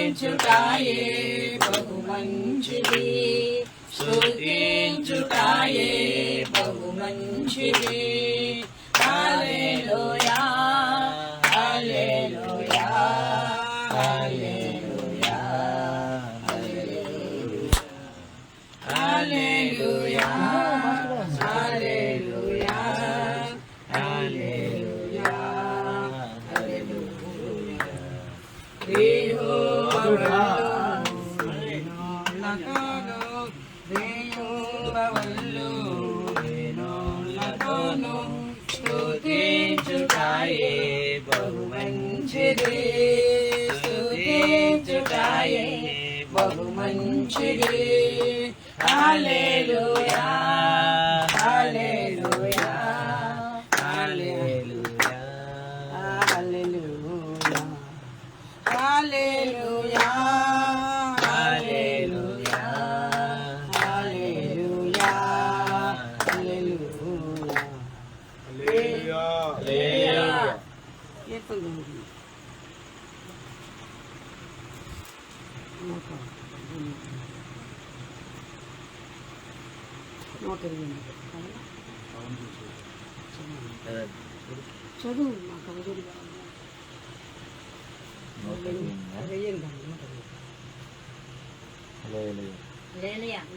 స్తుతించుటాయే బహు మంచిది, స్తుతించుటాయే బహు మంచిది. హల్లెలూయా హల్లెలూయా హల్లెలూయా హల్లెలూయా హల్లెలూయా హల్లెలూయా హల్లెలూయా. స్తుతించుటాయే బహు మంచిది, స్తుతించుటాయే బహు మంచిది. హల్లెలూయా హల్లెలూయా హల్లెలూయా హల్లెలూయా హల్లెలూయా హల్లెలూయా హల్లెలూయా హల్లెలూయా. చదువు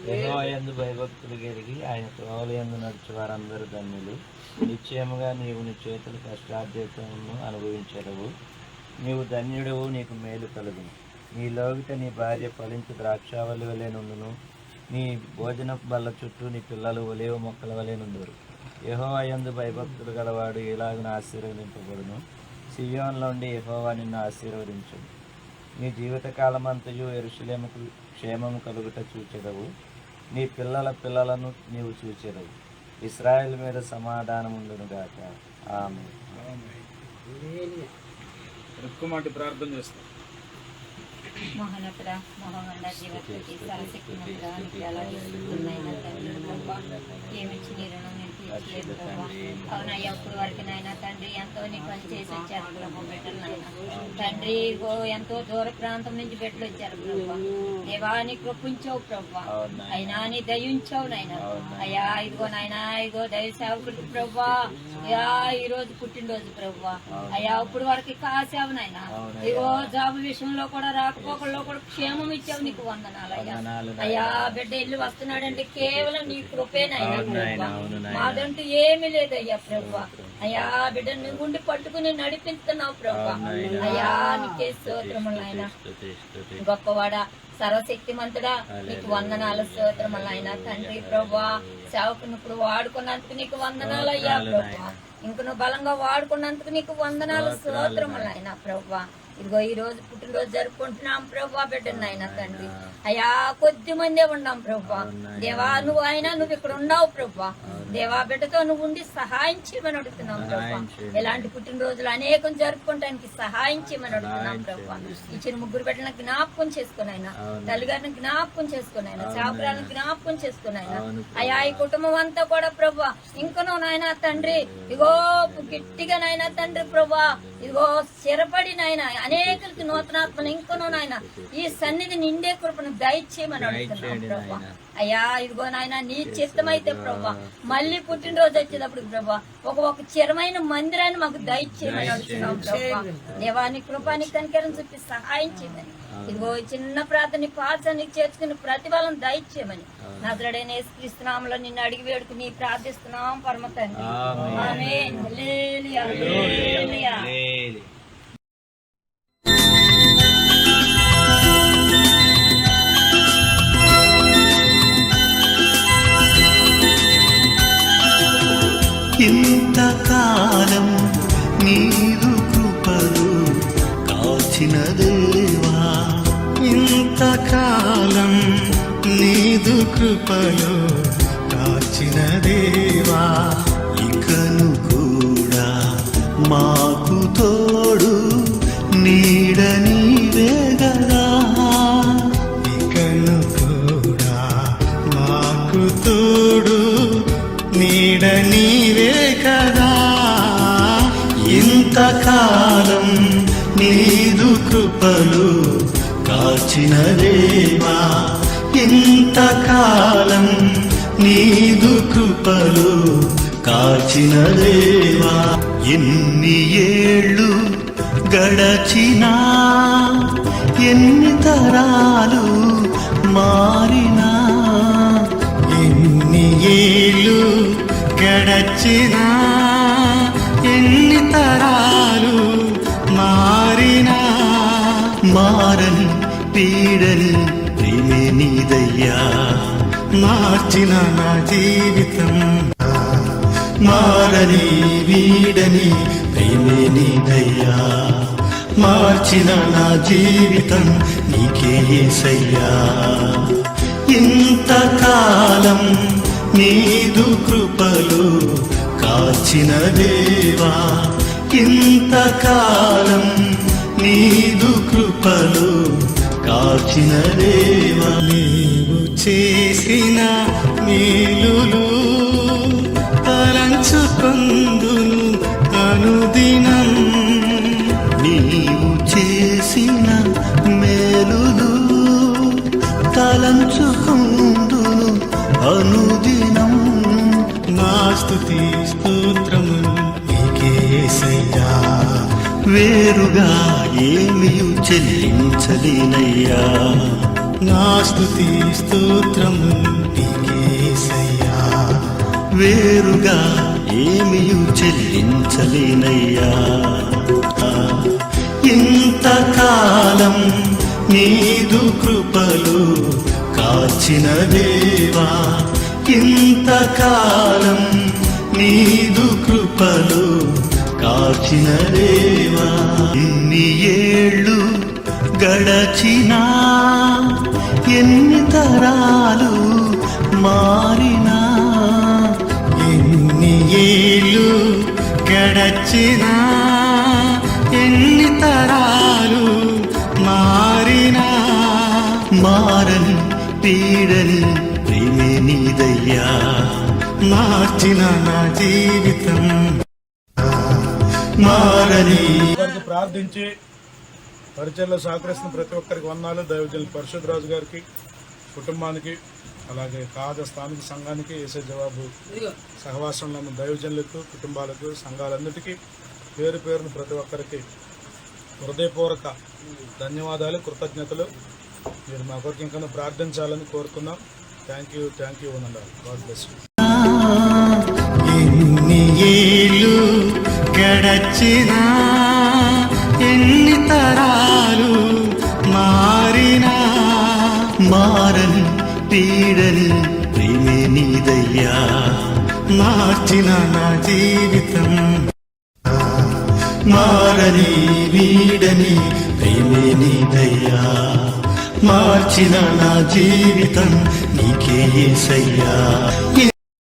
యెహోవాయందు భయభక్తులు కలిగి ఆయన త్రోవలయందు నడుచు వారందరూ ధన్యులు. నిశ్చయముగా నీవు నీ చేతుల కష్టార్జితమును అనుభవించడవు. నీవు ధన్యుడవు, నీకు మేలు కలుగును. నీ లోగిట నీ భార్య ఫలించు ద్రాక్షావళి వలె నుండును. నీ భోజన బల్ల చుట్టూ నీ పిల్లలు ఒలీవ మొక్కల వలె నుండురు. యెహోవాయందు భయభక్తులు గలవాడు ఇలాగున ఆశీర్వదింపబడును. సియోనులోండి యెహోవా నిన్ను ఆశీర్వదించును. నీ జీవితకాలమంతయు యెరూషలేముకు క్షేమము కలుగుట చూచెదవు. నీ పిల్లల పిల్లలను నీవు చూచెదవు. ఇశ్రాయేలు మీద సమాధానముండును గాక. ఆమేన్. ప్రార్థన చేస్తాం. మహోన్నతుడా, మహోన్నత జీవకృతి సర్వశక్తిమంతుడా, నీకు ఎలా ఇస్తున్నాయినా తండ్రి ప్రభా, ఏమిచ్చి నీ రుణం నేను తీర్చలేదు ప్రభా. అవునయ్యా, ఇప్పుడు వరకు నాయన తండ్రి ఎంతో నీ పని చేసి వచ్చారు ప్రభా బిడ్డలు నాయన తండ్రి. ఇగో ఎంతో దూర ప్రాంతం నుంచి బిడ్డలు వచ్చారు ప్రభా. దేవా నీ కృపించావు ప్రభా, అయినా నీ దయించావు నాయన. అయ్యా ఇదిగో నాయన, ఇదిగో దైవ సేవకుడికి ప్రభా, అయ్యా ఈ రోజు పుట్టినరోజు ప్రభా. అయ్యా ఇప్పుడు వరకు కాసావు నాయన. ఇగో జాబు విషయంలో కూడా రాకపోకల్లో కూడా క్షేమం ఇచ్చావు, నీకు వందనాలు అయ్యా. అయ్యా బిడ్డ ఇల్లు వస్తున్నాడంటే కేవలం నీ కృపేనైనా ప్రభా, మాదంటూ ఏమీ లేదయ్యా ప్రభా. అయ్యా బిడ్డ నీ గుండి పట్టుకుని నడిపిస్తున్నావు ప్రభా. అయ్యా నీకే స్తోత్రములైనా. గొప్పవాడా, సర్వశక్తిమంతుడా, నీకు వందనాలు స్తోత్రములైనా తండ్రి ప్రభా. సేవకుని ఇప్పుడు వాడుకున్నందుకు నీకు వందనాలు అయ్యా ప్రభా. ఇంక నువ్వు బలంగా వాడుకున్నందుకు నీకు వందనాలు స్తోత్రములైనా ప్రభా. ఇదిగో ఈ రోజు పుట్టినరోజు జరుపుకుంటున్నాం ప్రభా బిడ్డను అయినా తండ్రి. అయ్యా కొద్ది మందే ఉన్నాం ప్రభా. దేవా నువ్వు అయినా నువ్వు ఇక్కడ ఉన్నావు ప్రభా. దేవా బిడ్డతో నువ్వు ఉండి సహాయం చేయమని అడుగుతున్నాం ప్రభా. ఇలాంటి పుట్టినరోజులు అనేకం జరుపుకోవడానికి సహాయం చేయమని అడుగుతున్నాం ప్రభా. ఇచ్చిన ముగ్గురు బిడ్డలను జ్ఞాపకం చేసుకునైనా, తల్లిగారిని జ్ఞాపకం చేసుకునైనా, చాకురాలను జ్ఞాపకం చేసుకునైనా. అయ్యా ఈ కుటుంబం అంతా కూడా ప్రభా ఇంకనో నాయన తండ్రి ఇగో గట్టిగా నాయన తండ్రి ప్రభా, ఇదిగో స్థిరపడి నాయన అనేకలకి నూతనాత్మలు ఇంకనో నాయన ఈ సన్నిధి నిండే కృపను దయచేయమని అడుగుతున్నాం ప్రభా. అయ్యా ఇదిగో నాయన నీ చిత్తమైతే ప్రభా మళ్ళీ పుట్టినరోజు వచ్చేటప్పుడు ప్రభా ఒక చిరమైన మందిరాన్ని మాకు దయచేయమని అడుగుతున్నాం ప్రభా. దేవాని కృపానికి కనికరం చూపి సహాయం చేయమని, ఇదిగో చిన్న ప్రార్థన పాఠశానికి చేర్చుకుని ప్రతిఫలం దయచేయమని నజరుడైన యేసుక్రీస్తు నామములో నిన్ను అడిగి వేడుకుని ప్రార్థిస్తున్నాం పరమ తండ్రి. ఆమేన్. హల్లెలూయా హల్లెలూయా. ఇంతకాలం నీదు కృపలు కాచిన దేవా, ఇంతకాలం నీదు కృపలు కాచిన దేవా, ఇకను కూడా మాకు తోడు నీడ నీవే గదా, ఇకను కూడా మాకు తోడు నీడ నీవే కదా. ఇంతకాలం నీదు కృపలు మార్చిన దేవా ఇంతకాలం నీదు కృపలు కాచిన దేవా ఎన్ని ఏళ్ళు గడచినా ఎన్ని తరాలు మారినా ఎన్ని ఏళ్ళు గడచినా ఎన్ని తరాలు మారినా మారని పీడని ప్రేమే నీదయ్యా మార్చిన నా జీవితం మారని వీడని ప్రేమే నీదయ్యా మార్చిన నా జీవితం నీకే యేసయ్యా ఇంతకాలం నీదు కృపలు కాచిన దేవా ఇంతకాలం నీదు కృపలు కాచిన దేవా నీవు చేసిన మేలులు తలంచుకొందును అనుదినం నీవు చేసిన మేలులు తలంచుకొందును అనుదినం నా స్తుతి స్తోత్రములు నీకే యేసయ్యా వేరుగా ఏమియు చెల్లించలేనయ్యా నా స్తుతి స్తోత్రములు నీకే యేసయ్యా వేరుగా ఏమియు చెల్లించలేనయ్యా ఇంతకాలం నీదు కృపలు కాచిన దేవా ఇంతకాలం నీదు కృపలు కాచిన దేవా ఎన్ని ఏళ్ళు గడచినా ఎన్ని తరాలు మారినా ఎన్ని ఏళ్ళు గడచినా ఎన్ని తరాలు మారినా మారని పీడని ప్రేమే నీదయ్యా మార్చిన నా జీవితం మారని వారికి ప్రార్థించి పరిచయలో సహకరిస్తున్న ప్రతి ఒక్కరికి వందనాలు. దైవజనులు పరిశుద్ధ రాజు గారికి కుటుంబానికి అలాగే కాద స్థానిక సంఘానికి యేసే జవాబు సహవాసంలో ఉన్న దైవజనులకు కుటుంబాలకు సంఘాలన్నిటికీ పేరు పేరును ప్రతి ఒక్కరికి హృదయపూర్వక ధన్యవాదాలు కృతజ్ఞతలు. మీరు మా కొరకు ఇంకా ప్రార్థించాలని కోరుతున్నాం. థ్యాంక్ యూ అనండి. God bless you. ఎన్ని ఏళ్ళు గడచినా ఎన్ని తరాలు మారినా మారని పీడని ప్రేమే నీదయ్యా మార్చిన నా జీవితం మారని వీడని ప్రేమే నీదయ్యా మార్చిన నా జీవితం నీకే యేసయ్యా